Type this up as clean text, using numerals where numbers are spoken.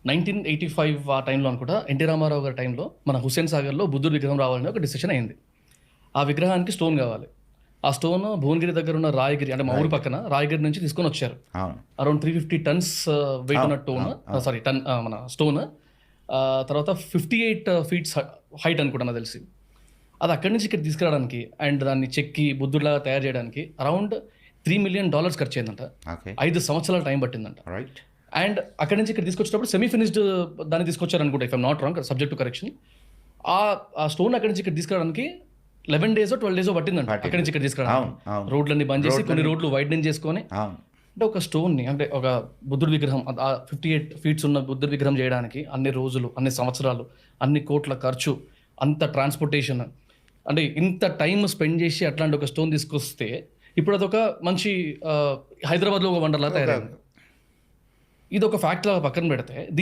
1985 ఆ టైంలో అనుకుంటా ఎన్టీ రామారావు గారి టైంలో మన హుస్సేన్ సాగర్లో బుద్ధుడి విగ్రహం రావాలని ఒక డిసిషన్ అయింది. ఆ విగ్రహానికి స్టోన్ కావాలి. ఆ స్టోన్ భువనగిరి దగ్గర ఉన్న రాయగిరి అంటే మా ఊరి పక్కన రాయగిరి నుంచి తీసుకొని వచ్చారు. అవును. అరౌండ్ 350 టన్స్ వెయిట్ ఉన్న టన్ మన స్టోన్. తర్వాత 58 ఫీట్స్ హైట్ అనుకుంటా నాకు తెలిసి. అది అక్కడి నుంచి ఇక్కడ తీసుకురావడానికి అండ్ దాన్ని చెక్కి బుద్ధుడిలాగా తయారు చేయడానికి అరౌండ్ $3 million ఖర్చు అయిందంట. ఓకే. 5 సంవత్సరాల టైం పట్టిందంట. రైట్. అండ్ అక్కడి నుంచి ఇక్కడ తీసుకొచ్చేటప్పుడు సెమీ ఫినిష్డ్ దాన్ని తీసుకొచ్చారు అనుకుంటా, if I'm not wrong, subject to correction. ఆ స్టోన్ అక్కడి నుంచి ఇక్కడ తీసుకురావడానికి 11 days 12 days పట్టిందంట. అక్కడి నుంచి ఇక్కడ తీసుకురావడానికి రోడ్లన్నీ బంద్ చేసి కొన్ని రోడ్లు వైడనింగ్ చేసుకొని అంటే ఒక స్టోన్ని అంటే ఒక బుద్ధుడి విగ్రహం 58 feet ఉన్న బుద్ధుడి విగ్రహం చేయడానికి అన్ని రోజులు, అన్ని సంవత్సరాలు, అన్ని కోట్ల ఖర్చు, అంత ట్రాన్స్పోర్టేషన్, అంటే ఇంత టైం స్పెండ్ చేసి అట్లాంటి ఒక స్టోన్ తీసుకొస్తే ఇప్పుడు అదొక మంచి హైదరాబాద్లో ఒక వండర్లా తయారైంది. ఇది ఒక ఫ్యాక్ట్ లాగా పక్కన పెడితే దీని